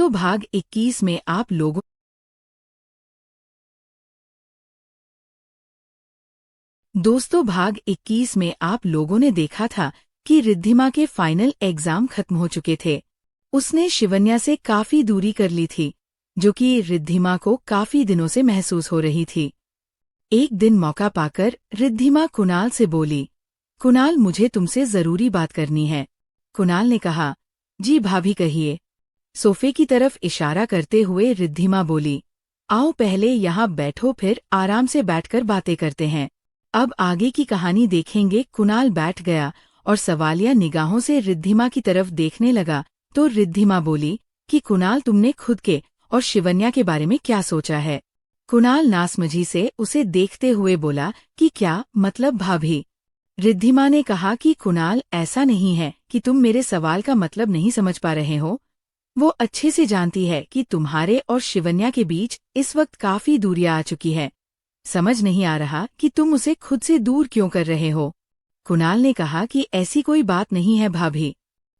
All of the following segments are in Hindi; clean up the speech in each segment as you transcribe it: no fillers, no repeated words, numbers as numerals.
दोस्तों भाग 21 में आप लोगों ने देखा था कि रिद्धिमा के फाइनल एग्जाम खत्म हो चुके थे। उसने शिवन्या से काफी दूरी कर ली थी, जो कि रिद्धिमा को काफी दिनों से महसूस हो रही थी। एक दिन मौका पाकर रिद्धिमा कुणाल से बोली, कुणाल मुझे तुमसे जरूरी बात करनी है। कुणाल ने कहा, जी भाभी कहिए। सोफे की तरफ इशारा करते हुए रिद्धिमा बोली, आओ पहले यहाँ बैठो, फिर आराम से बैठकर बातें करते हैं। अब आगे की कहानी देखेंगे। कुणाल बैठ गया और सवालिया निगाहों से रिद्धिमा की तरफ देखने लगा तो रिद्धिमा बोली कि कुणाल तुमने खुद के और शिवन्या के बारे में क्या सोचा है। कुणाल नासमझी से उसे देखते हुए बोला कि क्या मतलब भाभी। रिद्धिमा ने कहा कि कुणाल ऐसा नहीं है कि तुम मेरे सवाल का मतलब नहीं समझ पा रहे हो। वो अच्छे से जानती है कि तुम्हारे और शिवन्या के बीच इस वक्त काफी दूरियां आ चुकी है। समझ नहीं आ रहा कि तुम उसे खुद से दूर क्यों कर रहे हो। कुणाल ने कहा कि ऐसी कोई बात नहीं है भाभी।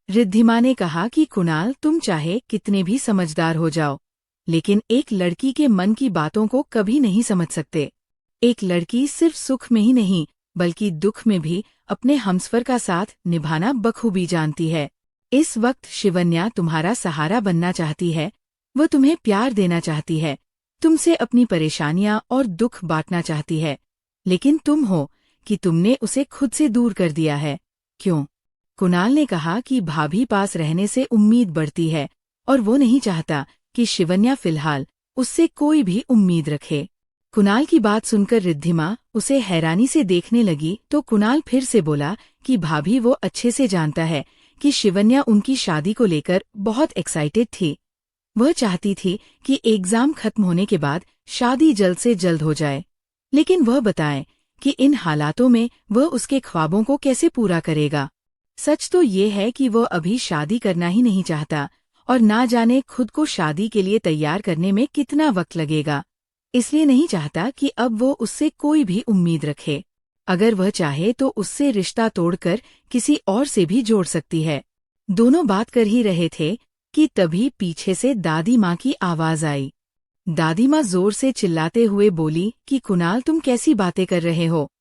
रिद्धिमा ने कहा कि कुणाल तुम चाहे कितने भी समझदार हो जाओ, लेकिन एक लड़की के मन की बातों को कभी नहीं समझ सकते। एक लड़की सिर्फ सुख में ही नहीं बल्कि दुख में भी अपने हमसफर का साथ निभाना बखूबी जानती है। इस वक्त शिवन्या तुम्हारा सहारा बनना चाहती है, वो तुम्हें प्यार देना चाहती है, तुमसे अपनी परेशानियां और दुख बांटना चाहती है, लेकिन तुम हो कि तुमने उसे खुद से दूर कर दिया है। क्यों? कुणाल ने कहा कि भाभी पास रहने से उम्मीद बढ़ती है और वो नहीं चाहता कि शिवन्या फिलहाल उससे कोई भी उम्मीद रखे। कुणाल की बात सुनकर रिद्धिमा उसे हैरानी से देखने लगी तो कुणाल फिर से बोला कि भाभी वो अच्छे से जानता है कि शिवन्या उनकी शादी को लेकर बहुत एक्साइटेड थी। वह चाहती थी कि एग्जाम खत्म होने के बाद शादी जल्द से जल्द हो जाए, लेकिन वह बताए कि इन हालातों में वह उसके ख्वाबों को कैसे पूरा करेगा। सच तो ये है कि वह अभी शादी करना ही नहीं चाहता और ना जाने खुद को शादी के लिए तैयार करने में कितना वक्त लगेगा। इसलिए नहीं चाहता कि अब वो उससे कोई भी उम्मीद रखे। अगर वह चाहे तो उससे रिश्ता तोड़कर किसी और से भी जोड़ सकती है। दोनों बात कर ही रहे थे कि तभी पीछे से दादी माँ की आवाज आई। दादी माँ जोर से चिल्लाते हुए बोली कि कुणाल तुम कैसी बातें कर रहे हो?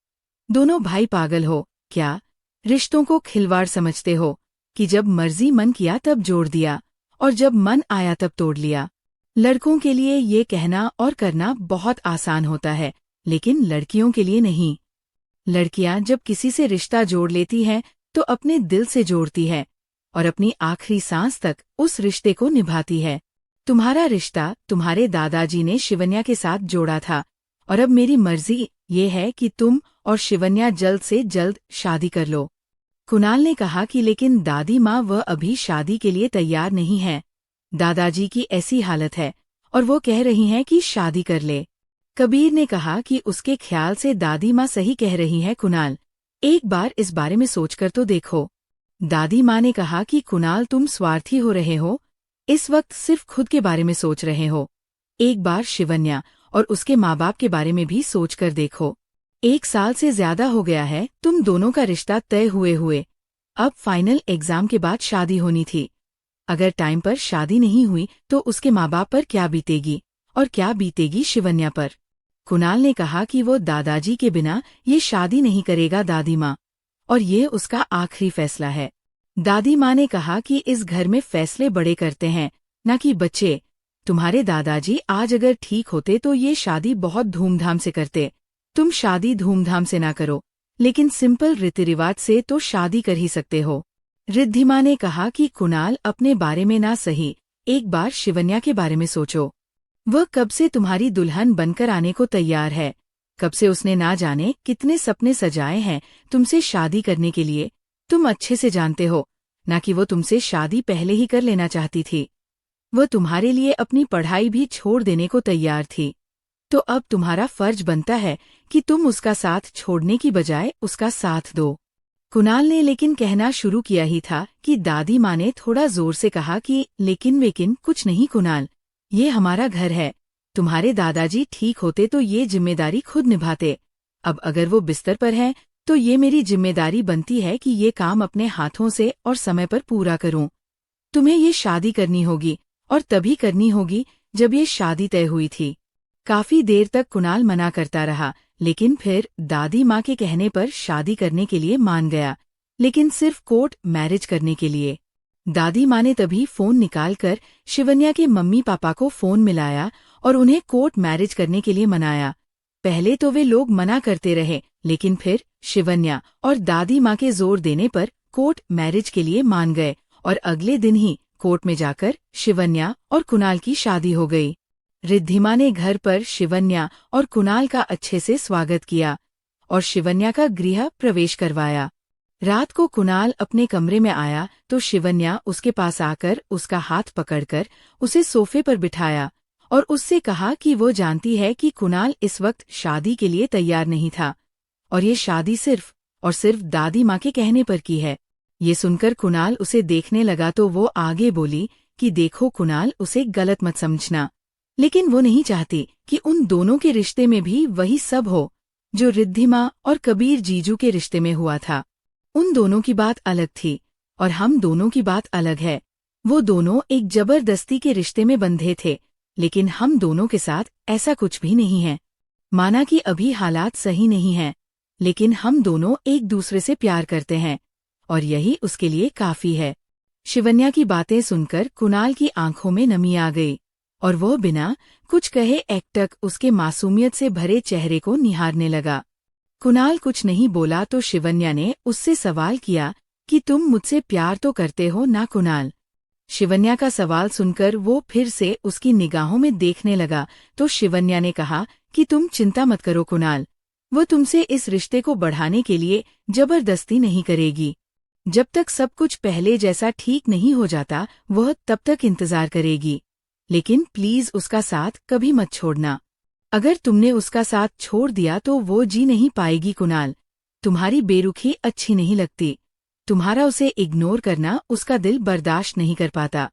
दोनों भाई पागल हो क्या? रिश्तों को खिलवाड़ समझते हो कि जब मर्जी मन किया तब जोड़ दिया और जब मन आया तब तोड़ लिया। लड़कों के लिए ये कहना और करना बहुत आसान होता है, लेकिन लड़कियों के लिए नहीं। लड़कियां जब किसी से रिश्ता जोड़ लेती हैं तो अपने दिल से जोड़ती है और अपनी आखिरी सांस तक उस रिश्ते को निभाती है। तुम्हारा रिश्ता तुम्हारे दादाजी ने शिवन्या के साथ जोड़ा था और अब मेरी मर्जी ये है कि तुम और शिवन्या जल्द से जल्द शादी कर लो। कुणाल ने कहा कि लेकिन दादी माँ वह अभी शादी के लिए तैयार नहीं है। दादाजी की ऐसी हालत है और वो कह रही हैं कि शादी कर ले। कबीर ने कहा कि उसके ख्याल से दादी माँ सही कह रही है कुणाल, एक बार इस बारे में सोचकर तो देखो। दादी माँ ने कहा कि कुणाल तुम स्वार्थी हो रहे हो, इस वक्त सिर्फ खुद के बारे में सोच रहे हो। एक बार शिवन्या और उसके माँ बाप के बारे में भी सोचकर देखो। 1 साल से ज्यादा हो गया है तुम दोनों का रिश्ता तय हुए। अब फाइनल एग्जाम के बाद शादी होनी थी। अगर टाइम पर शादी नहीं हुई तो उसके माँ बाप पर क्या बीतेगी और क्या बीतेगी शिवन्या पर। कुणाल ने कहा कि वो दादाजी के बिना ये शादी नहीं करेगा दादी माँ, और ये उसका आखिरी फैसला है। दादी माँ ने कहा कि इस घर में फैसले बड़े करते हैं, न कि बच्चे। तुम्हारे दादाजी आज अगर ठीक होते तो ये शादी बहुत धूमधाम से करते। तुम शादी धूमधाम से ना करो, लेकिन सिंपल रीति रिवाज से तो शादी कर ही सकते हो। रिद्धिमा ने कहा कि कुणाल अपने बारे में ना सही, एक बार शिवन्या के बारे में सोचो। वह कब से तुम्हारी दुल्हन बनकर आने को तैयार है, कब से उसने ना जाने कितने सपने सजाए हैं तुमसे शादी करने के लिए। तुम अच्छे से जानते हो ना कि वो तुमसे शादी पहले ही कर लेना चाहती थी। वह तुम्हारे लिए अपनी पढ़ाई भी छोड़ देने को तैयार थी। तो अब तुम्हारा फर्ज बनता है कि तुम उसका साथ छोड़ने की बजाय उसका साथ दो। कुणाल ने लेकिन कहना शुरू किया ही था कि दादी माँ ने थोड़ा जोर से कहा कि लेकिन कुछ नहीं कुणाल, ये हमारा घर है। तुम्हारे दादाजी ठीक होते तो ये जिम्मेदारी खुद निभाते। अब अगर वो बिस्तर पर हैं तो ये मेरी जिम्मेदारी बनती है कि ये काम अपने हाथों से और समय पर पूरा करूं। तुम्हें ये शादी करनी होगी और तभी करनी होगी जब ये शादी तय हुई थी। काफी देर तक कुणाल मना करता रहा, लेकिन फिर दादी माँ के कहने पर शादी करने के लिए मान गया, लेकिन सिर्फ कोर्ट मैरिज करने के लिए। दादी माँ ने तभी फोन निकालकर शिवन्या के मम्मी पापा को फोन मिलाया और उन्हें कोर्ट मैरिज करने के लिए मनाया। पहले तो वे लोग मना करते रहे, लेकिन फिर शिवन्या और दादी माँ के जोर देने पर कोर्ट मैरिज के लिए मान गए और अगले दिन ही कोर्ट में जाकर शिवन्या और कुणाल की शादी हो गई। रिद्धिमा ने घर पर शिवन्या और कुणाल का अच्छे से स्वागत किया और शिवन्या का गृह प्रवेश करवाया। रात को कुणाल अपने कमरे में आया तो शिवन्या उसके पास आकर उसका हाथ पकड़कर उसे सोफे पर बिठाया और उससे कहा कि वो जानती है कि कुणाल इस वक्त शादी के लिए तैयार नहीं था और ये शादी सिर्फ और सिर्फ दादी माँ के कहने पर की है। ये सुनकर कुणाल उसे देखने लगा तो वो आगे बोली कि देखो कुणाल, उसे गलत मत समझना, लेकिन वो नहीं चाहती कि उन दोनों के रिश्ते में भी वही सब हो जो रिद्धिमा और कबीर जीजू के रिश्ते में हुआ था। उन दोनों की बात अलग थी और हम दोनों की बात अलग है। वो दोनों एक जबरदस्ती के रिश्ते में बंधे थे, लेकिन हम दोनों के साथ ऐसा कुछ भी नहीं है। माना कि अभी हालात सही नहीं हैं, लेकिन हम दोनों एक दूसरे से प्यार करते हैं और यही उसके लिए काफी है। शिवन्या की बातें सुनकर कुणाल की आंखों में नमी आ गई और वह बिना कुछ कहे एकटक उसके मासूमियत से भरे चेहरे को निहारने लगा। कुणाल कुछ नहीं बोला तो शिवन्या ने उससे सवाल किया कि तुम मुझसे प्यार तो करते हो ना कुणाल? शिवन्या का सवाल सुनकर वो फिर से उसकी निगाहों में देखने लगा तो शिवन्या ने कहा कि तुम चिंता मत करो कुणाल, वो तुमसे इस रिश्ते को बढ़ाने के लिए जबरदस्ती नहीं करेगी। जब तक सब कुछ पहले जैसा ठीक नहीं हो जाता वह तब तक इंतजार करेगी, लेकिन प्लीज उसका साथ कभी मत छोड़ना। अगर तुमने उसका साथ छोड़ दिया तो वो जी नहीं पाएगी कुणाल। तुम्हारी बेरुखी अच्छी नहीं लगती, तुम्हारा उसे इग्नोर करना उसका दिल बर्दाश्त नहीं कर पाता।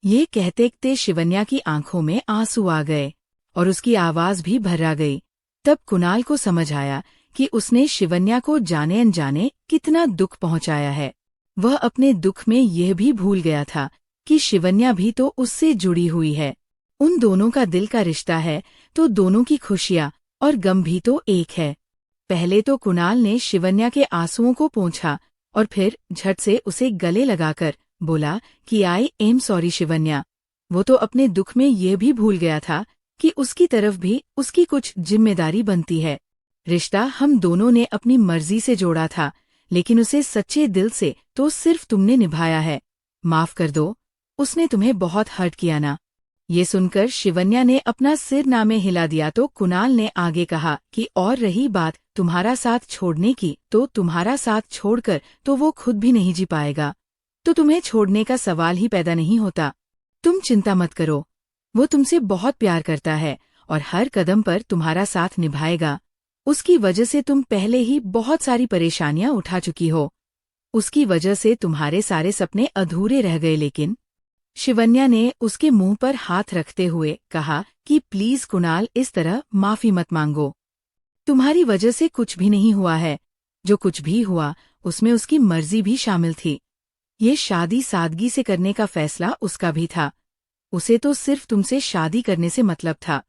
ये कहते कहते शिवन्या की आंखों में आंसू आ गए और उसकी आवाज भी भर्रा गई। तब कुणाल को समझ आया कि उसने शिवन्या को जाने अनजाने कितना दुख पहुंचाया है। वह अपने दुख में यह भी भूल गया था कि शिवन्या भी तो उससे जुड़ी हुई है। उन दोनों का दिल का रिश्ता है तो दोनों की खुशियां और गम भी तो एक है। पहले तो कुणाल ने शिवन्या के आंसुओं को पोंछा और फिर झट से उसे गले लगाकर बोला कि आई एम सॉरी शिवन्या। वो तो अपने दुख में ये भी भूल गया था कि उसकी तरफ भी उसकी कुछ जिम्मेदारी बनती है। रिश्ता हम दोनों ने अपनी मर्जी से जोड़ा था, लेकिन उसे सच्चे दिल से तो सिर्फ तुमने निभाया है। माफ कर दो, उसने तुम्हें बहुत हर्ट किया ना। ये सुनकर शिवन्या ने अपना सिर नामे हिला दिया तो कुणाल ने आगे कहा कि और रही बात तुम्हारा साथ छोड़ने की, तो तुम्हारा साथ छोड़कर तो वो खुद भी नहीं जी पाएगा, तो तुम्हें छोड़ने का सवाल ही पैदा नहीं होता। तुम चिंता मत करो, वो तुमसे बहुत प्यार करता है और हर कदम पर तुम्हारा साथ निभाएगा। उसकी वजह से तुम पहले ही बहुत सारी परेशानियां उठा चुकी हो। उसकी वजह से तुम्हारे सारे सपने अधूरे रह गए। लेकिन शिवन्या ने उसके मुंह पर हाथ रखते हुए कहा कि प्लीज कुणाल, इस तरह माफी मत मांगो। तुम्हारी वजह से कुछ भी नहीं हुआ है। जो कुछ भी हुआ उसमें उसकी मर्जी भी शामिल थी। ये शादी सादगी से करने का फैसला उसका भी था। उसे तो सिर्फ तुमसे शादी करने से मतलब था।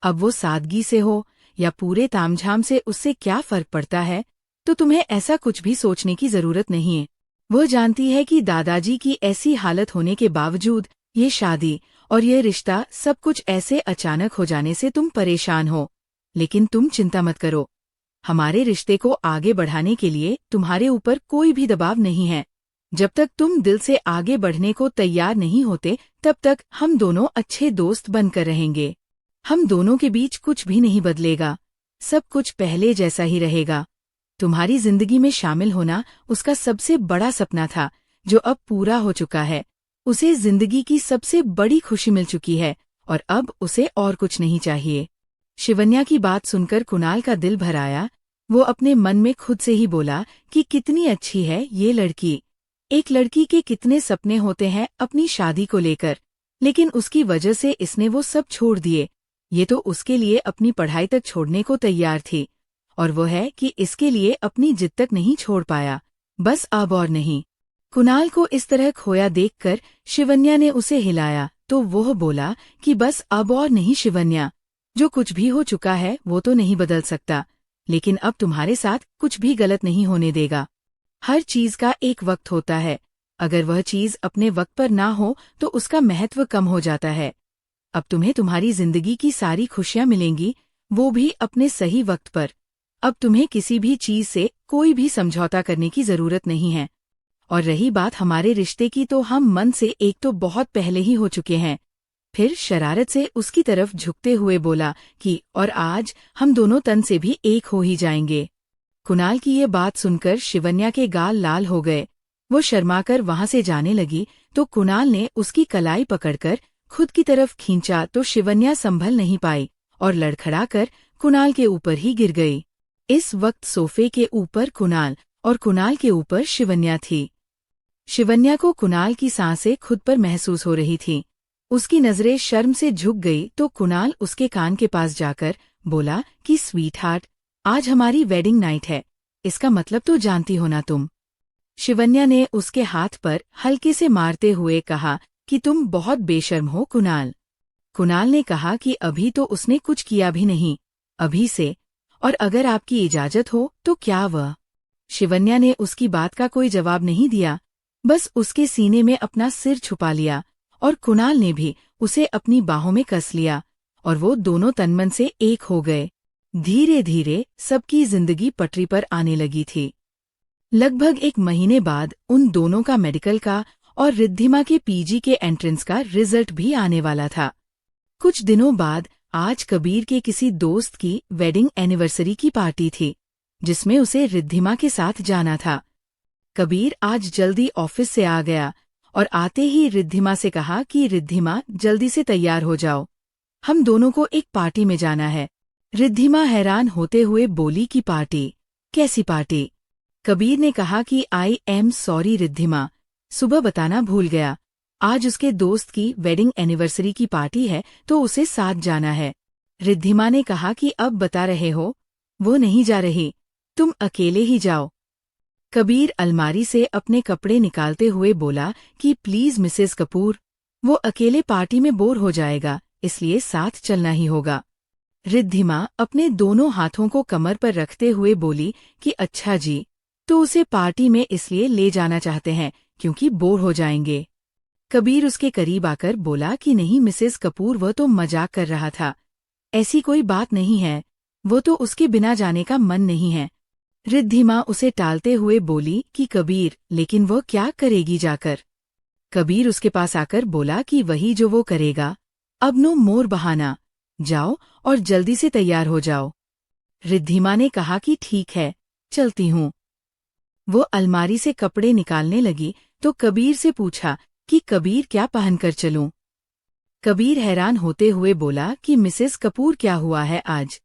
अब वो सादगी से हो या पूरे तामझाम से उससे क्या फर्क पड़ता है, तो तुम्हें ऐसा कुछ भी सोचने की जरूरत नहीं है। वो जानती है कि दादाजी की ऐसी हालत होने के बावजूद ये शादी और ये रिश्ता सब कुछ ऐसे अचानक हो जाने से तुम परेशान हो। लेकिन तुम चिंता मत करो, हमारे रिश्ते को आगे बढ़ाने के लिए तुम्हारे ऊपर कोई भी दबाव नहीं है। जब तक तुम दिल से आगे बढ़ने को तैयार नहीं होते तब तक हम दोनों अच्छे दोस्त बनकर रहेंगे। हम दोनों के बीच कुछ भी नहीं बदलेगा, सब कुछ पहले जैसा ही रहेगा। तुम्हारी जिंदगी में शामिल होना उसका सबसे बड़ा सपना था जो अब पूरा हो चुका है। उसे जिंदगी की सबसे बड़ी खुशी मिल चुकी है और अब उसे और कुछ नहीं चाहिए। शिवन्या की बात सुनकर कुणाल का दिल भर आया। वो अपने मन में खुद से ही बोला कि कितनी अच्छी है ये लड़की। एक लड़की के कितने सपने होते हैं अपनी शादी को लेकर, लेकिन उसकी वजह से इसने वो सब छोड़ दिए। ये तो उसके लिए अपनी पढ़ाई तक छोड़ने को तैयार थी और वो है कि इसके लिए अपनी जिद तक नहीं छोड़ पाया, बस अब और नहीं। कुणाल को इस तरह खोया देखकर शिवन्या ने उसे हिलाया तो वह बोला कि बस अब और नहीं शिवन्या, जो कुछ भी हो चुका है वो तो नहीं बदल सकता, लेकिन अब तुम्हारे साथ कुछ भी गलत नहीं होने देगा। हर चीज का एक वक्त होता है, अगर वह चीज अपने वक्त पर ना हो तो उसका महत्व कम हो जाता है। अब तुम्हें तुम्हारी जिंदगी की सारी खुशियां मिलेंगी, वो भी अपने सही वक्त पर। अब तुम्हें किसी भी चीज से कोई भी समझौता करने की जरूरत नहीं है। और रही बात हमारे रिश्ते की, तो हम मन से एक तो बहुत पहले ही हो चुके हैं। फिर शरारत से उसकी तरफ झुकते हुए बोला कि और आज हम दोनों तन से भी एक हो ही जाएंगे। कुणाल की ये बात सुनकर शिवन्या के गाल लाल हो गए। वो शर्माकर वहां से जाने लगी तो कुणाल ने उसकी कलाई पकड़कर खुद की तरफ खींचा तो शिवन्या संभल नहीं पाई और लड़खड़ाकर कुणाल के ऊपर ही गिर गई। इस वक्त सोफे के ऊपर कुणाल और कुणाल के ऊपर शिवन्या थी। शिवन्या को कुणाल की सांसें खुद पर महसूस हो रही थीं। उसकी नजरें शर्म से झुक गई तो कुणाल उसके कान के पास जाकर बोला कि स्वीट हार्ट, आज हमारी वेडिंग नाइट है, इसका मतलब तो जानती हो ना तुम। शिवन्या ने उसके हाथ पर हल्के से मारते हुए कहा कि तुम बहुत बेशर्म हो कुणाल। कुणाल ने कहा कि अभी तो उसने कुछ किया भी नहीं, अभी से, और अगर आपकी इजाजत हो तो क्या वह। शिवन्या ने उसकी बात का कोई जवाब नहीं दिया, बस उसके सीने में अपना सिर छुपा लिया और कुणाल ने भी उसे अपनी बाहों में कस लिया और वो दोनों तनमन से एक हो गए। धीरे धीरे सबकी जिंदगी पटरी पर आने लगी थी। लगभग 1 महीने बाद उन दोनों का मेडिकल का और रिद्धिमा के पीजी के एंट्रेंस का रिजल्ट भी आने वाला था। कुछ दिनों बाद आज कबीर के किसी दोस्त की वेडिंग एनिवर्सरी की पार्टी थी, जिसमें उसे रिद्धिमा के साथ जाना था। कबीर आज जल्दी ऑफिस से आ गया और आते ही रिद्धिमा से कहा कि रिद्धिमा जल्दी से तैयार हो जाओ, हम दोनों को एक पार्टी में जाना है। रिद्धिमा हैरान होते हुए बोली कि पार्टी? कैसी पार्टी? कबीर ने कहा कि आई एम सॉरी रिद्धिमा, सुबह बताना भूल गया, आज उसके दोस्त की वेडिंग एनिवर्सरी की पार्टी है तो उसे साथ जाना है। रिद्धिमा ने कहा कि अब बता रहे हो, वो नहीं जा रही, तुम अकेले ही जाओ। कबीर अलमारी से अपने कपड़े निकालते हुए बोला कि प्लीज मिसेस कपूर, वो अकेले पार्टी में बोर हो जाएगा, इसलिए साथ चलना ही होगा। रिद्धिमा अपने दोनों हाथों को कमर पर रखते हुए बोली कि अच्छा जी, तो उसे पार्टी में इसलिए ले जाना चाहते हैं क्योंकि बोर हो जाएंगे। कबीर उसके करीब आकर बोला कि नहीं मिसेस कपूर, वह तो मजाक कर रहा था, ऐसी कोई बात नहीं है, वो तो उसके बिना जाने का मन नहीं है। रिद्धिमा उसे टालते हुए बोली कि कबीर, लेकिन वह क्या करेगी जाकर? कबीर उसके पास आकर बोला कि वही जो वो करेगा, अब नो मोर बहाना, जाओ और जल्दी से तैयार हो जाओ। रिद्धिमा ने कहा कि ठीक है, चलती हूँ। वो अलमारी से कपड़े निकालने लगी तो कबीर से पूछा कि कबीर, क्या पहनकर चलूं? कबीर हैरान होते हुए बोला कि मिसेस कपूर, क्या हुआ है आज,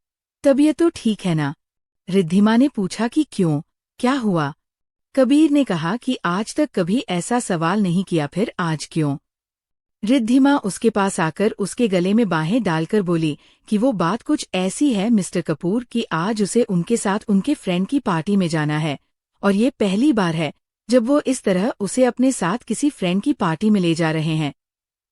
तबीयत तो ठीक है ना? रिद्धिमा ने पूछा कि क्यों, क्या हुआ? कबीर ने कहा कि आज तक कभी ऐसा सवाल नहीं किया, फिर आज क्यों? रिद्धिमा उसके पास आकर उसके गले में बाहें डालकर बोली कि वो बात कुछ ऐसी है मिस्टर कपूर कि आज उसे उनके साथ उनके फ्रेंड की पार्टी में जाना है, और ये पहली बार है जब वो इस तरह उसे अपने साथ किसी फ्रेंड की पार्टी में ले जा रहे हैं।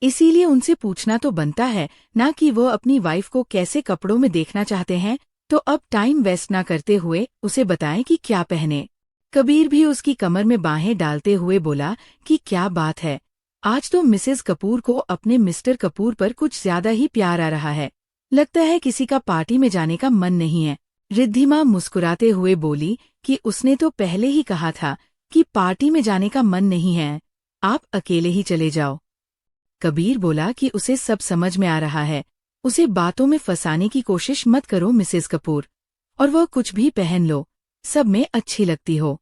इसीलिए उनसे पूछना तो बनता है ना कि वो अपनी वाइफ को कैसे कपड़ों में देखना चाहते हैं, तो अब टाइम वेस्ट ना करते हुए उसे बताएं कि क्या पहने। कबीर भी उसकी कमर में बाहें डालते हुए बोला कि क्या बात है, आज तो मिसेस कपूर को अपने मिस्टर कपूर पर कुछ ज्यादा ही प्यार आ रहा है, लगता है किसी का पार्टी में जाने का मन नहीं है। रिद्धिमा मुस्कुराते हुए बोली कि उसने तो पहले ही कहा था कि पार्टी में जाने का मन नहीं है, आप अकेले ही चले जाओ। कबीर बोला कि उसे सब समझ में आ रहा है, उसे बातों में फंसाने की कोशिश मत करो मिसेस कपूर, और वह कुछ भी पहन लो, सब में अच्छी लगती हो।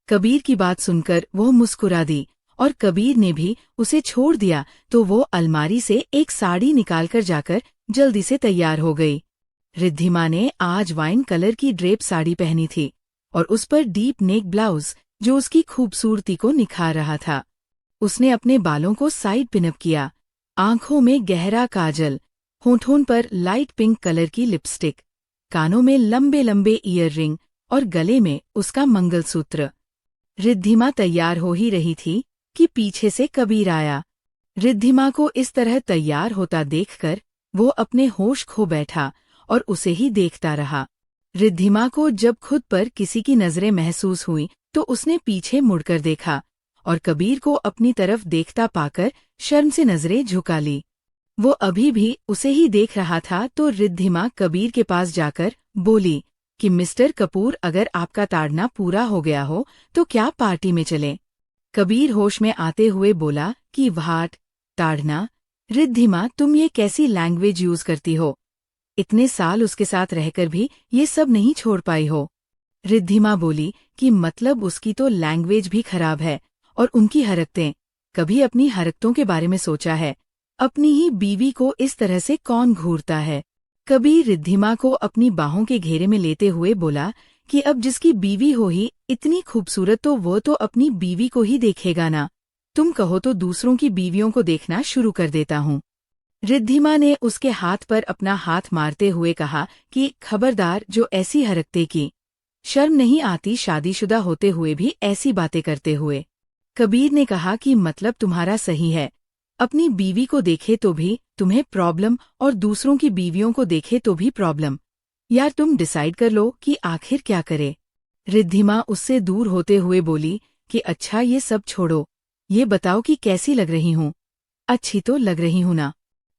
कबीर की बात सुनकर वो मुस्कुरा दी और कबीर ने भी उसे छोड़ दिया तो वो अलमारी से एक साड़ी निकालकर जाकर जल्दी से तैयार हो गई। रिद्धिमा ने आज वाइन कलर की ड्रेप साड़ी पहनी थी और उस पर डीप नेक ब्लाउज जो उसकी खूबसूरती को निखार रहा था। उसने अपने बालों को साइड पिनअप किया, आंखों में गहरा काजल, होठों पर लाइट पिंक कलर की लिपस्टिक, कानों में लंबे लंबे ईयर रिंग और गले में उसका मंगलसूत्र। रिद्धिमा तैयार हो ही रही थी कि पीछे से कबीर आया। रिद्धिमा को इस तरह तैयार होता देखकर वो अपने होश खो बैठा और उसे ही देखता रहा। रिद्धिमा को जब खुद पर किसी की नजरें महसूस हुई तो उसने पीछे मुड़कर देखा और कबीर को अपनी तरफ देखता पाकर शर्म से नजरें झुका ली। वो अभी भी उसे ही देख रहा था तो रिद्धिमा कबीर के पास जाकर बोली कि मिस्टर कपूर, अगर आपका ताड़ना पूरा हो गया हो तो क्या पार्टी में चलें? कबीर होश में आते हुए बोला कि व्हाट, ताड़ना? रिद्धिमा, तुम ये कैसी लैंग्वेज यूज करती हो? इतने साल उसके साथ रहकर भी ये सब नहीं छोड़ पाई हो। रिद्धिमा बोली कि मतलब उसकी तो लैंग्वेज भी खराब है और उनकी हरकतें। कभी अपनी हरकतों के बारे में सोचा है? अपनी ही बीवी को इस तरह से कौन घूरता है? कबीर रिद्धिमा को अपनी बाहों के घेरे में लेते हुए बोला कि अब जिसकी बीवी हो ही इतनी खूबसूरत तो वो तो अपनी बीवी को ही देखेगा ना। तुम कहो तो दूसरों की बीवियों को देखना शुरू कर देता हूँ। रिद्धिमा ने उसके हाथ पर अपना हाथ मारते हुए कहा कि खबरदार, जो ऐसी हरकतें की। शर्म नहीं आती शादीशुदा होते हुए भी ऐसी बातें करते हुए? कबीर ने कहा कि मतलब तुम्हारा सही है, अपनी बीवी को देखे तो भी तुम्हें प्रॉब्लम और दूसरों की बीवियों को देखे तो भी प्रॉब्लम। यार, तुम डिसाइड कर लो कि आखिर क्या करे। रिद्धिमा उससे दूर होते हुए बोली कि अच्छा, ये सब छोड़ो, ये बताओ कि कैसी लग रही हूँ? अच्छी तो लग रही हूँ ना?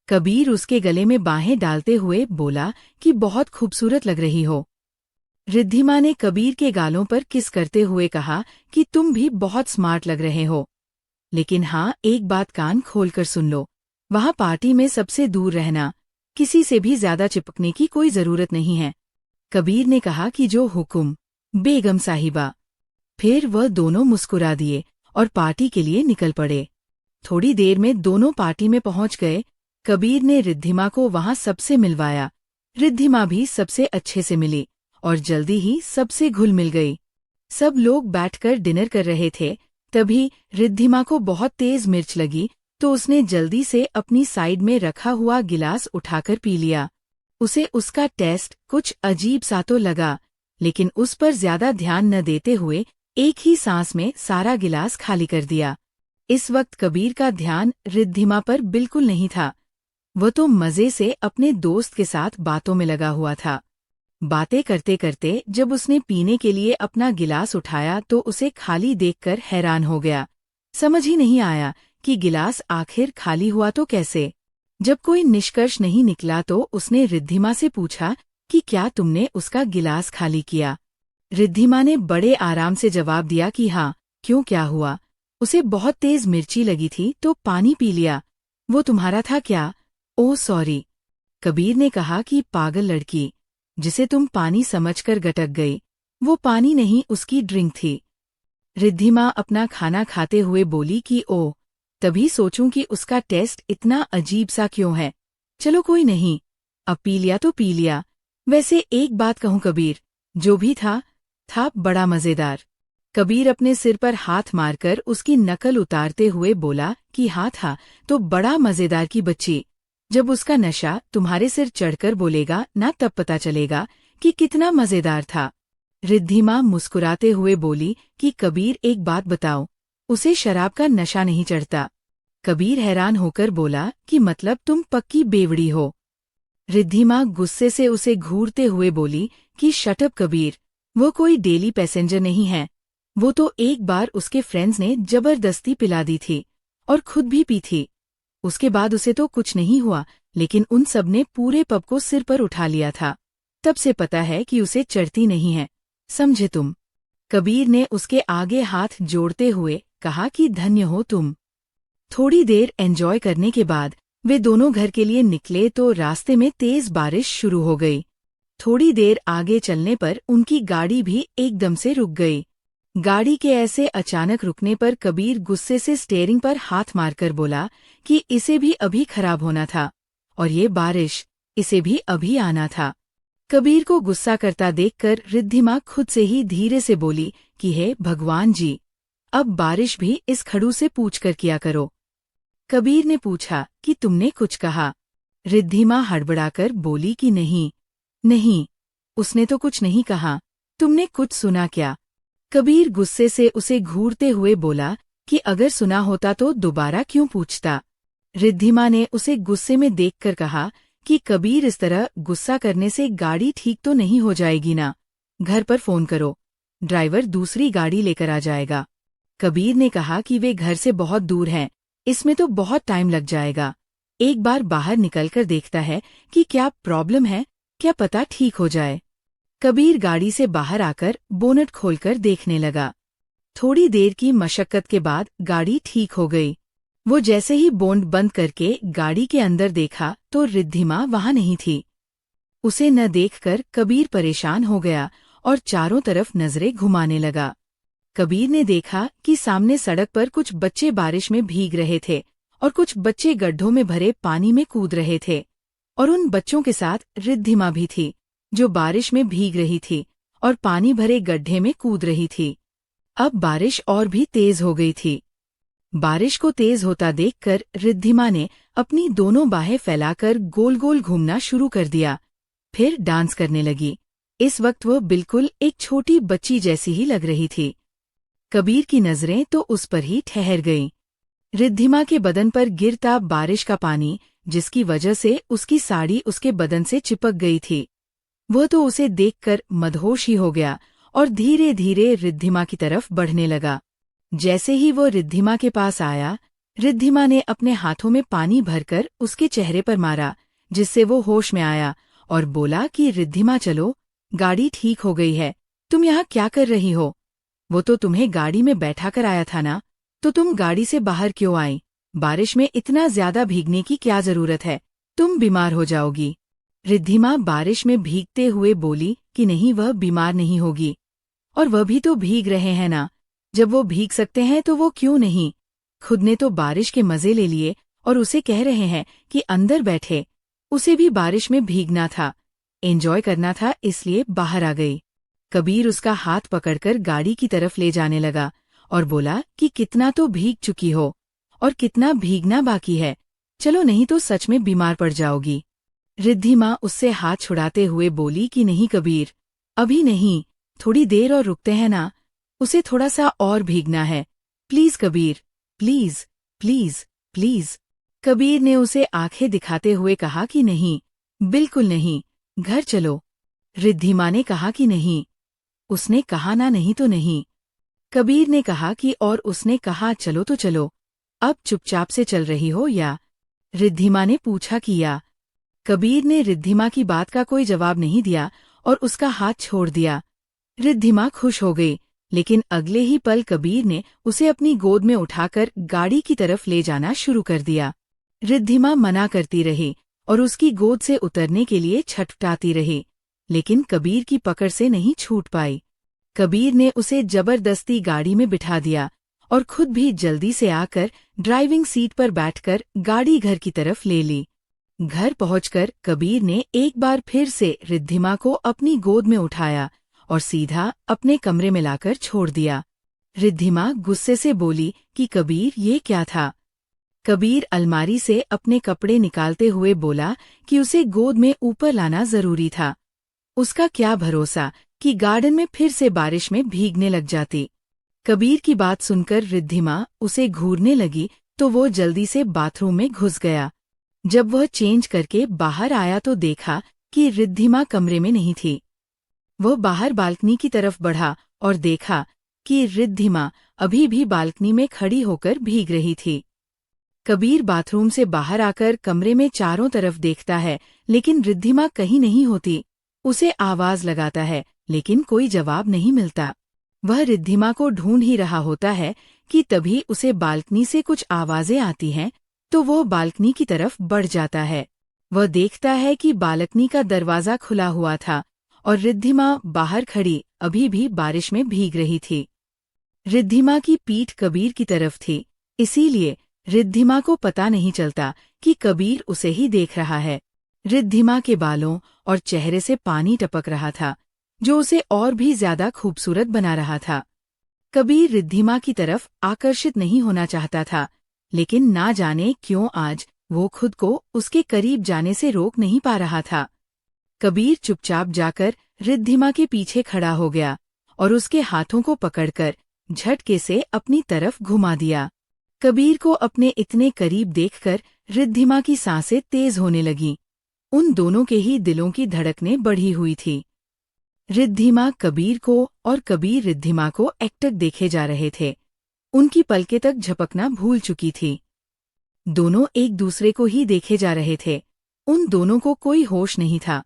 कबीर उसके गले में बाहें डालते हुए बोला कि बहुत खूबसूरत लग रही हो। रिद्धिमा ने कबीर के गालों पर किस करते हुए कहा कि तुम भी बहुत स्मार्ट लग रहे हो। लेकिन हाँ, एक बात कान खोलकर सुन लो, वहाँ पार्टी में सबसे दूर रहना, किसी से भी ज्यादा चिपकने की कोई जरूरत नहीं है। कबीर ने कहा कि जो हुक्म, बेगम साहिबा। फिर वह दोनों मुस्कुरा दिए और पार्टी के लिए निकल पड़े। थोड़ी देर में दोनों पार्टी में पहुंच गए। कबीर ने रिद्धिमा को वहां सबसे मिलवाया। रिद्धिमा भी सबसे अच्छे से मिली और जल्दी ही सबसे घुल मिल गई। सब लोग बैठकर डिनर कर रहे थे। तभी रिद्धिमा को बहुत तेज मिर्च लगी तो उसने जल्दी से अपनी साइड में रखा हुआ गिलास उठाकर पी लिया। उसे उसका टेस्ट कुछ अजीब सा तो लगा, लेकिन उस पर ज्यादा ध्यान न देते हुए एक ही सांस में सारा गिलास खाली कर दिया। इस वक्त कबीर का ध्यान रिद्धिमा पर बिल्कुल नहीं था। वह तो मजे से अपने दोस्त के साथ बातों में लगा हुआ था। बातें करते करते जब उसने पीने के लिए अपना गिलास उठाया तो उसे खाली देखकर हैरान हो गया। समझ ही नहीं आया कि गिलास आखिर खाली हुआ तो कैसे। जब कोई निष्कर्ष नहीं निकला तो उसने रिद्धिमा से पूछा कि क्या तुमने उसका गिलास खाली किया? रिद्धिमा ने बड़े आराम से जवाब दिया कि हाँ। क्यों, क्या हुआ? उसे बहुत तेज मिर्ची लगी थी तो पानी पी लिया। वो तुम्हारा था क्या? Oh sorry. कबीर ने कहा कि पागल लड़की, जिसे तुम पानी समझकर गटक गई, वो पानी नहीं, उसकी ड्रिंक थी। रिद्धिमा अपना खाना खाते हुए बोली कि ओह, तभी सोचूं कि उसका टेस्ट इतना अजीब सा क्यों है। चलो कोई नहीं, अब पी लिया तो पी लिया। वैसे एक बात कहूं कबीर, जो भी था बड़ा मजेदार। कबीर अपने सिर पर हाथ मारकर उसकी नकल उतारते हुए बोला कि हाँ था तो बड़ा मजेदार की बच्ची। जब उसका नशा तुम्हारे सिर चढ़कर बोलेगा ना, तब पता चलेगा कि कितना मजेदार था। रिद्धिमा मुस्कुराते हुए बोली कि कबीर, एक बात बताओ, उसे शराब का नशा नहीं चढ़ता? कबीर हैरान होकर बोला कि मतलब तुम पक्की बेवड़ी हो। रिद्धिमा गुस्से से उसे घूरते हुए बोली कि शट अप कबीर, वो कोई डेली पैसेंजर नहीं है। वो तो एक बार उसके फ्रेंड्स ने जबरदस्ती पिला दी थी और खुद भी पी थी। उसके बाद उसे तो कुछ नहीं हुआ, लेकिन उन सब ने पूरे पब को सिर पर उठा लिया था। तब से पता है कि उसे चढ़ती नहीं है, समझे तुम? कबीर ने उसके आगे हाथ जोड़ते हुए कहा कि धन्य हो तुम। थोड़ी देर एंजॉय करने के बाद वे दोनों घर के लिए निकले तो रास्ते में तेज बारिश शुरू हो गई। थोड़ी देर आगे चलने पर उनकी गाड़ी भी एकदम से रुक गई। गाड़ी के ऐसे अचानक रुकने पर कबीर गुस्से से स्टीयरिंग पर हाथ मारकर बोला कि इसे भी अभी खराब होना था और ये बारिश, इसे भी अभी आना था। कबीर को गुस्सा करता देखकर रिद्धिमा खुद से ही धीरे से बोली कि हे भगवान जी, अब बारिश भी इस खड़ू से पूछकर किया करो। कबीर ने पूछा कि तुमने कुछ कहा? रिद्धिमा हड़बड़ाकर बोली कि नहीं, उसने तो कुछ नहीं कहा। तुमने कुछ सुना क्या? कबीर गुस्से से उसे घूरते हुए बोला कि अगर सुना होता तो दोबारा क्यों पूछता? रिद्धिमा ने उसे गुस्से में देखकर कहा कि कबीर, इस तरह गुस्सा करने से गाड़ी ठीक तो नहीं हो जाएगी ना। घर पर फोन करो, ड्राइवर दूसरी गाड़ी लेकर आ जाएगा। कबीर ने कहा कि वे घर से बहुत दूर हैं, इसमें तो बहुत टाइम लग जाएगा। एक बार बाहर निकलकर देखता है कि क्या प्रॉब्लम है, क्या पता ठीक हो जाए। कबीर गाड़ी से बाहर आकर बोनट खोलकर देखने लगा। थोड़ी देर की मशक्कत के बाद गाड़ी ठीक हो गई। वो जैसे ही बोनट बंद करके गाड़ी के अंदर देखा तो रिद्धिमा वहां नहीं थी। उसे न देखकर कबीर परेशान हो गया और चारों तरफ नजरें घुमाने लगा। कबीर ने देखा कि सामने सड़क पर कुछ बच्चे बारिश में भीग रहे थे और कुछ बच्चे गड्ढों में भरे पानी में कूद रहे थे, और उन बच्चों के साथ रिद्धिमा भी थी, जो बारिश में भीग रही थी और पानी भरे गड्ढे में कूद रही थी। अब बारिश और भी तेज हो गई थी। बारिश को तेज होता देखकर रिद्धिमा ने अपनी दोनों बाहें फैलाकर गोल गोल घूमना शुरू कर दिया, फिर डांस करने लगी। इस वक्त वह बिल्कुल एक छोटी बच्ची जैसी ही लग रही थी। कबीर की नजरें तो उस पर ही ठहर गईं। रिद्धिमा के बदन पर गिरता बारिश का पानी, जिसकी वजह से उसकी साड़ी उसके बदन से चिपक गई थी। वह तो उसे देखकर मदहोश ही हो गया और धीरे धीरे रिद्धिमा की तरफ बढ़ने लगा। जैसे ही वो रिद्धिमा के पास आया, रिद्धिमा ने अपने हाथों में पानी भरकर उसके चेहरे पर मारा, जिससे वो होश में आया और बोला कि रिद्धिमा, चलो, गाड़ी ठीक हो गई है, तुम यहाँ क्या कर रही हो? वो तो तुम्हें गाड़ी में बैठा कर आया था ना, तो तुम गाड़ी से बाहर क्यों आई? बारिश में इतना ज्यादा भीगने की क्या जरूरत है? तुम बीमार हो जाओगी। रिद्धिमा बारिश में भीगते हुए बोली कि नहीं, वह बीमार नहीं होगी, और वह भी तो भीग रहे हैं ना। जब वो भीग सकते हैं तो वो क्यों नहीं? खुद ने तो बारिश के मजे ले लिए और उसे कह रहे हैं कि अंदर बैठे। उसे भी बारिश में भीगना था, एंजॉय करना था, इसलिए बाहर आ गई। कबीर उसका हाथ पकड़कर गाड़ी की तरफ ले जाने लगा और बोला कि कितना तो भीग चुकी हो और कितना भीगना बाकी है, चलो, नहीं तो सच में बीमार पड़ जाओगी। रिद्धिमा उससे हाथ छुड़ाते हुए बोली कि नहीं कबीर, अभी नहीं, थोड़ी देर और रुकते हैं ना, उसे थोड़ा सा और भीगना है, please Kabir, please please please. Kabir ने उसे आंखें दिखाते हुए कहा कि नहीं, बिल्कुल नहीं, घर चलो। रिद्धिमा ने कहा कि नहीं। उसने कहा ना, नहीं तो नहीं। कबीर ने कहा कि, और उसने कहा चलो तो चलो। अब चुपचाप से चल रही हो या? रिद्धिमा ने पूछा कि या। कबीर ने रिद्धिमा की बात का कोई जवाब नहीं दिया और उसका हाथ छोड़ दिया। रिद्धिमा खुश हो गई, लेकिन अगले ही पल कबीर ने उसे अपनी गोद में उठाकर गाड़ी की तरफ ले जाना शुरू कर दिया। रिद्धिमा मना करती रही और उसकी गोद से उतरने के लिए छटपटाती रही, लेकिन कबीर की पकड़ से नहीं छूट पाई। कबीर ने उसे जबरदस्ती गाड़ी में बिठा दिया और खुद भी जल्दी से आकर ड्राइविंग सीट पर बैठकर गाड़ी घर की तरफ ले ली। घर पहुंचकर कबीर ने एक बार फिर से रिद्धिमा को अपनी गोद में उठाया और सीधा अपने कमरे में लाकर छोड़ दिया। रिद्धिमा गुस्से से बोली कि कबीर, ये क्या था? कबीर अलमारी से अपने कपड़े निकालते हुए बोला कि उसे गोद में ऊपर लाना जरूरी था। उसका क्या भरोसा कि गार्डन में फिर से बारिश में भीगने लग जाती। कबीर की बात सुनकर रिद्धिमा उसे घूरने लगी तो वो जल्दी से बाथरूम में घुस गया। जब वह चेंज करके बाहर आया तो देखा कि रिद्धिमा कमरे में नहीं थी। वह बाहर बालकनी की तरफ बढ़ा और देखा कि रिद्धिमा अभी भी बालकनी में खड़ी होकर भीग रही थी। कबीर बाथरूम से बाहर आकर कमरे में चारों तरफ देखता है, लेकिन रिद्धिमा कहीं नहीं होती। उसे आवाज लगाता है, लेकिन कोई जवाब नहीं मिलता। वह रिद्धिमा को ढूंढ ही रहा होता है कि तभी उसे बालकनी से कुछ आवाजें आती हैं, तो वो बालकनी की तरफ बढ़ जाता है। वह देखता है कि बालकनी का दरवाजा खुला हुआ था और रिद्धिमा बाहर खड़ी अभी भी बारिश में भीग रही थी। रिद्धिमा की पीठ कबीर की तरफ थी, इसीलिए रिद्धिमा को पता नहीं चलता कि कबीर उसे ही देख रहा है। रिद्धिमा के बालों और चेहरे से पानी टपक रहा था, जो उसे और भी ज्यादा खूबसूरत बना रहा था। कबीर रिद्धिमा की तरफ आकर्षित नहीं होना चाहता था, लेकिन ना जाने क्यों आज वो खुद को उसके करीब जाने से रोक नहीं पा रहा था। कबीर चुपचाप जाकर रिद्धिमा के पीछे खड़ा हो गया और उसके हाथों को पकड़कर झटके से अपनी तरफ घुमा दिया। कबीर को अपने इतने करीब देखकर रिद्धिमा की सांसें तेज होने लगीं। उन दोनों के ही दिलों की धड़कनें बढ़ी हुई थी। रिद्धिमा कबीर को और कबीर रिद्धिमा को एकटक देखे जा रहे थे। उनकी पलकें तक झपकना भूल चुकी थी। दोनों एक दूसरे को ही देखे जा रहे थे। उन दोनों को कोई होश नहीं था।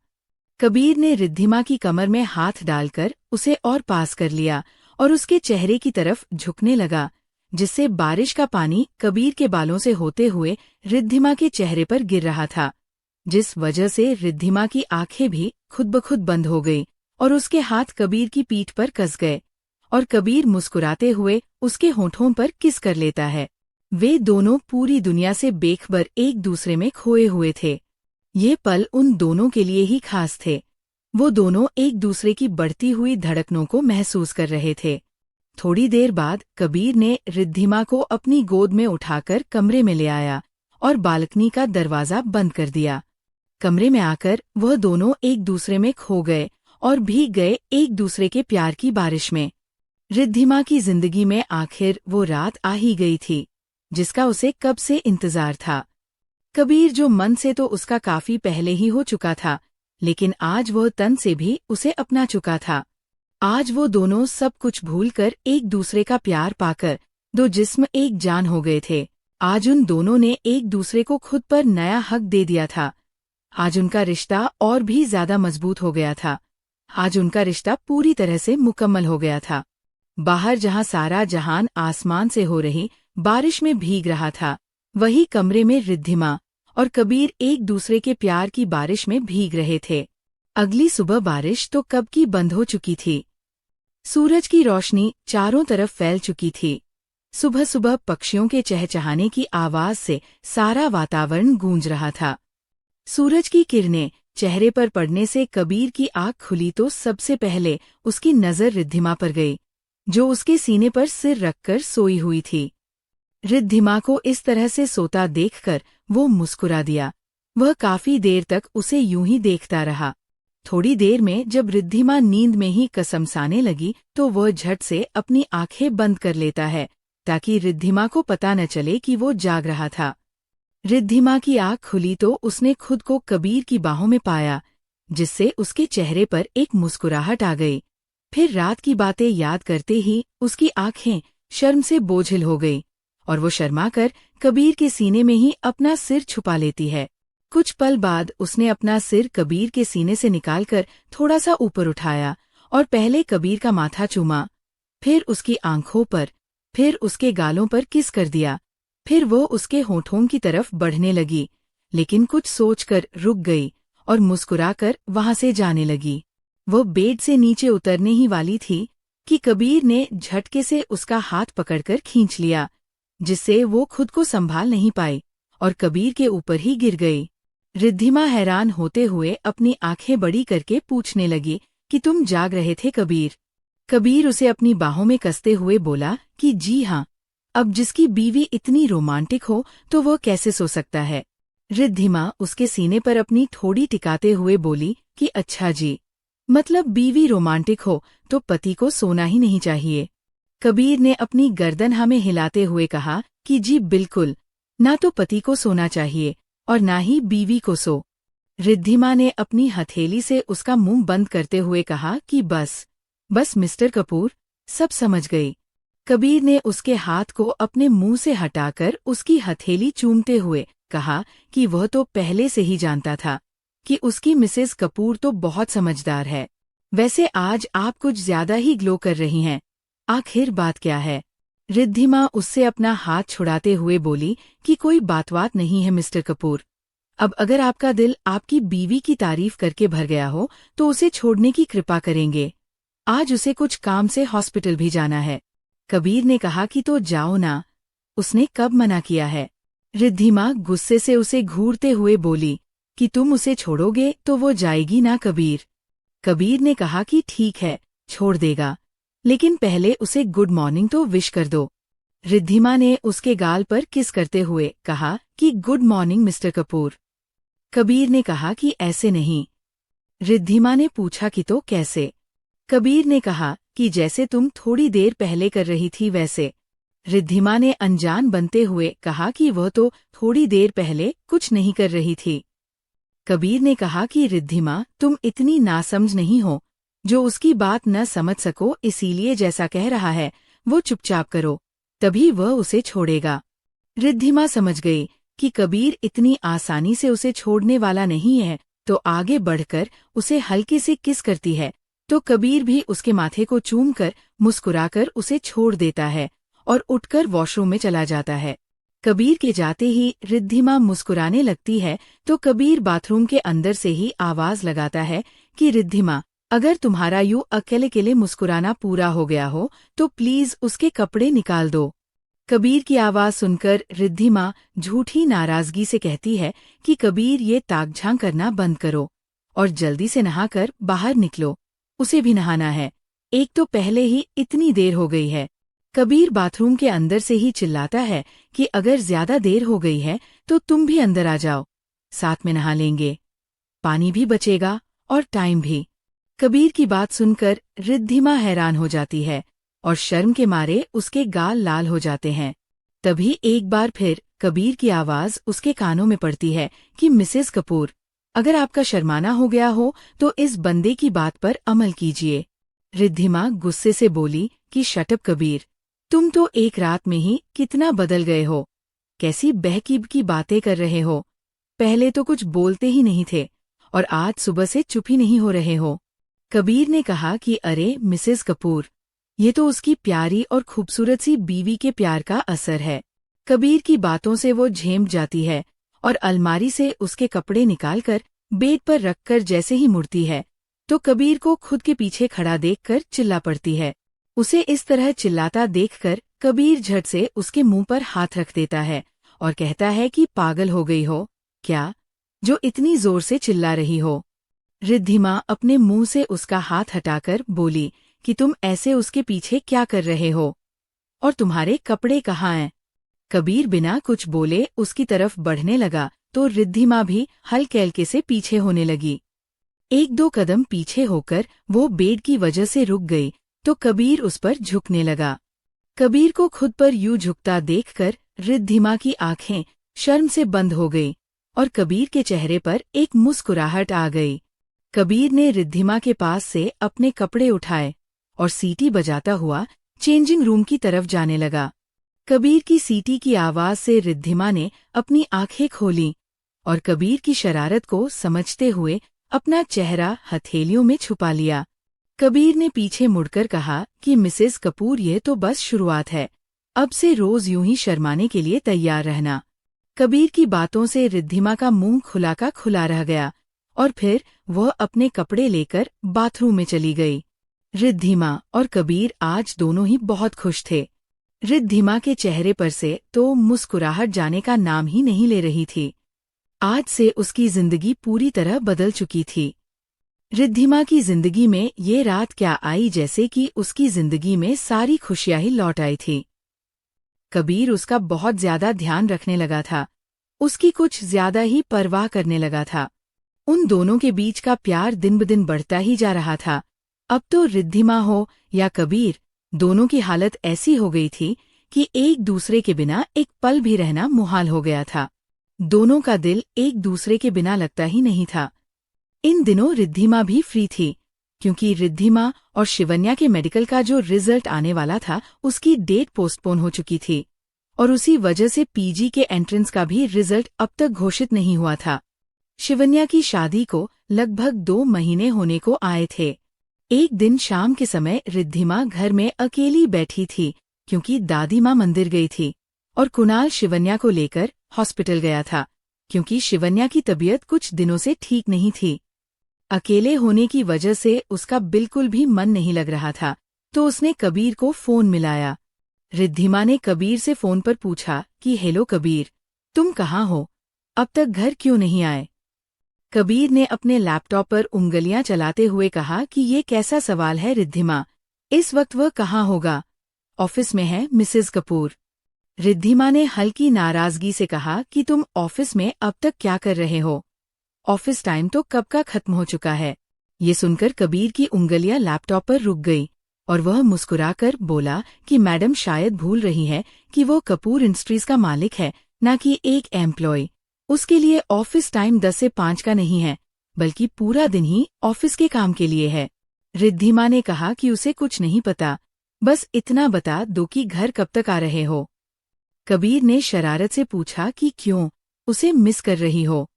कबीर ने रिद्धिमा की कमर में हाथ डालकर उसे और पास कर लिया और उसके चेहरे की तरफ झुकने लगा, जिससे बारिश का पानी कबीर के बालों से होते हुए रिद्धिमा के चेहरे पर गिर रहा था, जिस वजह से रिद्धिमा की आंखें भी खुद ब खुद बंद हो गई और उसके हाथ कबीर की पीठ पर कस गए और कबीर मुस्कुराते हुए उसके होठों पर किस कर लेता है। वे दोनों पूरी दुनिया से बेखबर एक दूसरे में खोए हुए थे। ये पल उन दोनों के लिए ही खास थे। वो दोनों एक दूसरे की बढ़ती हुई धड़कनों को महसूस कर रहे थे। थोड़ी देर बाद कबीर ने रिद्धिमा को अपनी गोद में उठाकर कमरे में ले आया और बालकनी का दरवाजा बंद कर दिया। कमरे में आकर वह दोनों एक दूसरे में खो गए और भीग गए एक दूसरे के प्यार की बारिश में। रिद्धिमा की जिंदगी में आखिर वो रात आ ही गई थी, जिसका उसे कब से इंतजार था। कबीर जो मन से तो उसका काफी पहले ही हो चुका था, लेकिन आज वह तन से भी उसे अपना चुका था। आज वो दोनों सब कुछ भूलकर एक दूसरे का प्यार पाकर दो जिस्म एक जान हो गए थे। आज उन दोनों ने एक दूसरे को खुद पर नया हक दे दिया था। आज उनका रिश्ता और भी ज्यादा मजबूत हो गया था। आज उनका रिश्ता पूरी तरह से मुकम्मल हो गया था। बाहर जहां सारा जहान आसमान से हो रही बारिश में भीग रहा था, वही कमरे में रिद्धिमा और कबीर एक दूसरे के प्यार की बारिश में भीग रहे थे। अगली सुबह बारिश तो कब की बंद हो चुकी थी। सूरज की रोशनी चारों तरफ फैल चुकी थी। सुबह सुबह पक्षियों के चहचहाने की आवाज से सारा वातावरण गूंज रहा था। सूरज की किरणें चेहरे पर पड़ने से कबीर की आँख खुली तो सबसे पहले उसकी नजर रिद्धिमा पर गई, जो उसके सीने पर सिर रखकर सोई हुई थी। रिद्धिमा को इस तरह से सोता देखकर वो मुस्कुरा दिया। वह काफी देर तक उसे यूं ही देखता रहा। थोड़ी देर में जब रिद्धिमा नींद में ही कसमसाने लगी तो वह झट से अपनी आंखें बंद कर लेता है, ताकि रिद्धिमा को पता न चले कि वो जाग रहा था। रिद्धिमा की आँख खुली तो उसने खुद को कबीर की बाहों में पाया, जिससे उसके चेहरे पर एक मुस्कुराहट आ गई। फिर रात की बातें याद करते ही उसकी आंखें शर्म से बोझिल हो गई और वो शर्माकर कबीर के सीने में ही अपना सिर छुपा लेती है। कुछ पल बाद उसने अपना सिर कबीर के सीने से निकालकर थोड़ा सा ऊपर उठाया और पहले कबीर का माथा चूमा, फिर उसकी आंखों पर, फिर उसके गालों पर किस कर दिया। फिर वो उसके होठों की तरफ बढ़ने लगी, लेकिन कुछ सोचकर रुक गई और मुस्कुराकर वहां से जाने लगी। वो बेड से नीचे उतरने ही वाली थी कि कबीर ने झटके से उसका हाथ पकड़कर खींच लिया, जिससे वो खुद को संभाल नहीं पाई और कबीर के ऊपर ही गिर गई। रिद्धिमा हैरान होते हुए अपनी आंखें बड़ी करके पूछने लगी कि तुम जाग रहे थे कबीर? कबीर उसे अपनी बाहों में कसते हुए बोला कि जी हाँ, अब जिसकी बीवी इतनी रोमांटिक हो तो वह कैसे सो सकता है। रिद्धिमा उसके सीने पर अपनी ठोड़ी टिकाते हुए बोली कि अच्छा जी, मतलब बीवी रोमांटिक हो तो पति को सोना ही नहीं चाहिए। कबीर ने अपनी गर्दन हमें हिलाते हुए कहा कि जी बिल्कुल, ना तो पति को सोना चाहिए और ना ही बीवी को सो। रिद्धिमा ने अपनी हथेली से उसका मुंह बंद करते हुए कहा कि बस मिस्टर कपूर, सब समझ गई। कबीर ने उसके हाथ को अपने मुंह से हटाकर उसकी हथेली चूमते हुए कहा कि वह तो पहले से ही जानता था कि उसकी मिसेस कपूर तो बहुत समझदार है। वैसे आज आप कुछ ज्यादा ही ग्लो कर रही हैं। आखिर बात क्या है? रिद्धिमा उससे अपना हाथ छुड़ाते हुए बोली कि कोई बात नहीं है मिस्टर कपूर। अब अगर आपका दिल आपकी बीवी की तारीफ करके भर गया हो तो उसे छोड़ने की कृपा करेंगे। आज उसे कुछ काम से हॉस्पिटल भी जाना है। कबीर ने कहा कि तो जाओ ना, उसने कब मना किया है? रिद्धिमा गुस्से से उसे घूरते हुए बोली कि तुम उसे छोड़ोगे तो वो जाएगी ना कबीर। कबीर ने कहा कि ठीक है, छोड़ देगा, लेकिन पहले उसे गुड मॉर्निंग तो विश कर दो। रिद्धिमा ने उसके गाल पर किस करते हुए कहा कि good morning mister Kapoor. Kabir ने कहा कि ऐसे नहीं। रिद्धिमा ने पूछा कि तो कैसे? कबीर ने कहा कि जैसे तुम थोड़ी देर पहले कर रही थी वैसे। रिद्धिमा ने अनजान बनते हुए कहा कि वह तो थोड़ी देर पहले कुछ नहीं कर रही थी। कबीर ने कहा कि रिद्धिमा, तुम इतनी नासमझ नहीं हो जो उसकी बात न समझ सको, इसीलिए जैसा कह रहा है वो चुपचाप करो, तभी वह उसे छोड़ेगा। रिद्धिमा समझ गई कि कबीर इतनी आसानी से उसे छोड़ने वाला नहीं है, तो आगे बढ़कर उसे हल्के से किस करती है, तो कबीर भी उसके माथे को चूमकर मुस्कुराकर उसे छोड़ देता है और उठकर वॉशरूम में चला जाता है। कबीर के जाते ही रिद्धिमा मुस्कुराने लगती है, तो कबीर बाथरूम के अंदर से ही आवाज लगाता है कि रिद्धिमा, अगर तुम्हारा यूं अकेले अकेले मुस्कुराना पूरा हो गया हो तो प्लीज उसके कपड़े निकाल दो। कबीर की आवाज सुनकर रिद्धिमा झूठी नाराजगी से कहती है कि कबीर, ये ताकझां करना बंद करो और जल्दी से नहाकर बाहर निकलो, उसे भी नहाना है, एक तो पहले ही इतनी देर हो गई है। कबीर बाथरूम के अंदर से ही चिल्लाता है कि अगर ज्यादा देर हो गई है तो तुम भी अंदर आ जाओ, साथ में नहा लेंगे, पानी भी बचेगा और टाइम भी। कबीर की बात सुनकर रिद्धिमा हैरान हो जाती है और शर्म के मारे उसके गाल लाल हो जाते हैं। तभी एक बार फिर कबीर की आवाज उसके कानों में पड़ती है कि मिसेस कपूर, अगर आपका शर्माना हो गया हो तो इस बंदे की बात पर अमल कीजिए। रिद्धिमा गुस्से से बोली कि शट अप कबीर, तुम तो एक रात में ही कितना बदल गए हो, कैसी बहकीब की बातें कर रहे हो, पहले तो कुछ बोलते ही नहीं थे और आज सुबह से चुप ही नहीं हो रहे हो। कबीर ने कहा कि अरे मिसेस कपूर, ये तो उसकी प्यारी और खूबसूरत सी बीवी के प्यार का असर है। कबीर की बातों से वो झेम जाती है और अलमारी से उसके कपड़े निकालकर बेड पर रखकर जैसे ही मुड़ती है तो कबीर को खुद के पीछे खड़ा देखकर चिल्ला पड़ती है। उसे इस तरह चिल्लाता देखकर कबीर झट से उसके मुंह पर हाथ रख देता है और कहता है कि पागल हो गई हो क्या, जो इतनी जोर से चिल्ला रही हो। रिद्धिमा अपने मुंह से उसका हाथ हटाकर बोली कि तुम ऐसे उसके पीछे क्या कर रहे हो और तुम्हारे कपड़े कहाँ हैं। कबीर बिना कुछ बोले उसकी तरफ बढ़ने लगा तो रिद्धिमा भी हल्के हल्के से पीछे होने लगी। एक दो कदम पीछे होकर वो बेड की वजह से रुक गई तो कबीर उस पर झुकने लगा। कबीर को खुद पर यूं झुकता देखकर रिद्धिमा की आंखें शर्म से बंद हो गई और कबीर के चेहरे पर एक मुस्कुराहट आ गई। कबीर ने रिद्धिमा के पास से अपने कपड़े उठाए और सीटी बजाता हुआ चेंजिंग रूम की तरफ जाने लगा। कबीर की सीटी की आवाज से रिद्धिमा ने अपनी आंखें खोलीं और कबीर की शरारत को समझते हुए अपना चेहरा हथेलियों में छुपा लिया। कबीर ने पीछे मुड़कर कहा कि मिसेस कपूर, ये तो बस शुरुआत है, अब से रोज यूं ही शर्माने के लिए तैयार रहना। कबीर की बातों से रिद्धिमा का मुंह खुला का खुला रह गया और फिर वह अपने कपड़े लेकर बाथरूम में चली गई। रिद्धिमा और कबीर आज दोनों ही बहुत खुश थे। रिद्धिमा के चेहरे पर से तो मुस्कुराहट जाने का नाम ही नहीं ले रही थी। आज से उसकी जिंदगी पूरी तरह बदल चुकी थी। रिद्धिमा की जिंदगी में ये रात क्या आई जैसे कि उसकी जिंदगी में सारी खुशियां ही लौट आई थी। कबीर उसका बहुत ज्यादा ध्यान रखने लगा था, उसकी कुछ ज्यादा ही परवाह करने लगा था। उन दोनों के बीच का प्यार दिन ब दिन बढ़ता ही जा रहा था। अब तो रिद्धिमा हो या कबीर, दोनों की हालत ऐसी हो गई थी कि एक दूसरे के बिना एक पल भी रहना मुहाल हो गया था। दोनों का दिल एक दूसरे के बिना लगता ही नहीं था। इन दिनों रिद्धिमा भी फ्री थी क्योंकि रिद्धिमा और शिवन्या के मेडिकल का जो रिजल्ट आने वाला था उसकी डेट पोस्टपोन हो चुकी थी और उसी वजह से पीजी के एंट्रेंस का भी रिजल्ट अब तक घोषित नहीं हुआ था। शिवन्या की शादी को लगभग 2 महीने होने को आए थे। एक दिन शाम के समय रिद्धिमा घर में अकेली बैठी थी क्योंकि दादी माँ मंदिर गई थी और कुणाल शिवन्या को लेकर हॉस्पिटल गया था क्योंकि शिवन्या की तबीयत कुछ दिनों से ठीक नहीं थी। अकेले होने की वजह से उसका बिल्कुल भी मन नहीं लग रहा था तो उसने कबीर को फोन मिलाया। रिद्धिमा ने कबीर से फोन पर पूछा कि हेलो कबीर, तुम कहाँ हो, अब तक घर क्यों नहीं आए। कबीर ने अपने लैपटॉप पर उंगलियां चलाते हुए कहा कि ये कैसा सवाल है रिद्धिमा, इस वक्त वह कहाँ होगा, ऑफिस में है मिसेस कपूर। रिद्धिमा ने हल्की नाराजगी से कहा कि तुम ऑफिस में अब तक क्या कर रहे हो, ऑफिस टाइम तो कब का खत्म हो चुका है। ये सुनकर कबीर की उंगलियां लैपटॉप पर रुक गई और वह मुस्कुराकर बोला कि मैडम शायद भूल रही है कि वो कपूर इंडस्ट्रीज का मालिक है, न कि एक एम्प्लॉय। उसके लिए ऑफिस टाइम 10 से 5 का नहीं है, बल्कि पूरा दिन ही ऑफिस के काम के लिए है। रिद्धिमा ने कहा कि उसे कुछ नहीं पता, बस इतना बता दो कि घर कब तक आ रहे हो। कबीर ने शरारत से पूछा कि क्यों, उसे मिस कर रही हो?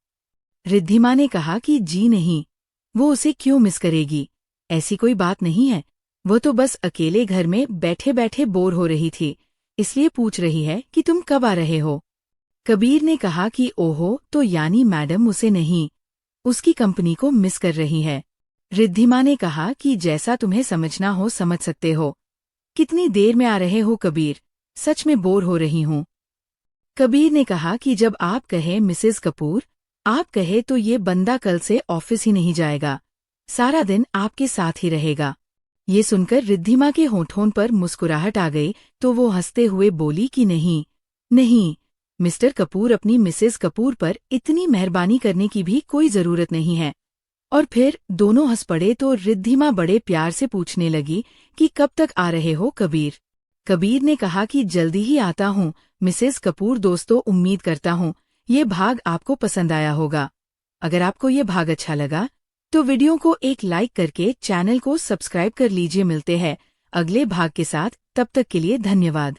रिद्धिमा ने कहा कि जी नहीं, वो उसे क्यों मिस करेगी, ऐसी कोई बात नहीं है। वो तो बस अकेले घर में बैठे बैठे बोर हो रही थी, इसलिए पूछ रही है कि तुम कब आ रहे हो। कबीर ने कहा कि ओहो, तो यानी मैडम उसे नहीं, उसकी कंपनी को मिस कर रही है। रिद्धिमा ने कहा कि जैसा तुम्हें समझना हो समझ सकते हो। कितनी देर में आ रहे हो कबीर, सच में बोर हो रही हूँ। कबीर ने कहा कि जब आप कहे मिसेस कपूर, आप कहे तो ये बंदा कल से ऑफिस ही नहीं जाएगा, सारा दिन आपके साथ ही रहेगा। ये सुनकर रिद्धिमा के होठों पर मुस्कुराहट आ गई तो वो हंसते हुए बोली कि नहीं नहीं, मिस्टर कपूर, अपनी मिसेस कपूर पर इतनी मेहरबानी करने की भी कोई जरूरत नहीं है। और फिर दोनों हंस पड़े तो रिद्धिमा बड़े प्यार से पूछने लगी कि कब तक आ रहे हो कबीर। कबीर ने कहा कि जल्दी ही आता हूँ मिसेस कपूर। दोस्तों, उम्मीद करता हूँ ये भाग आपको पसंद आया होगा। अगर आपको ये भाग अच्छा लगा तो वीडियो को एक लाइक करके चैनल को सब्सक्राइब कर लीजिए। मिलते हैं अगले भाग के साथ, तब तक के लिए धन्यवाद।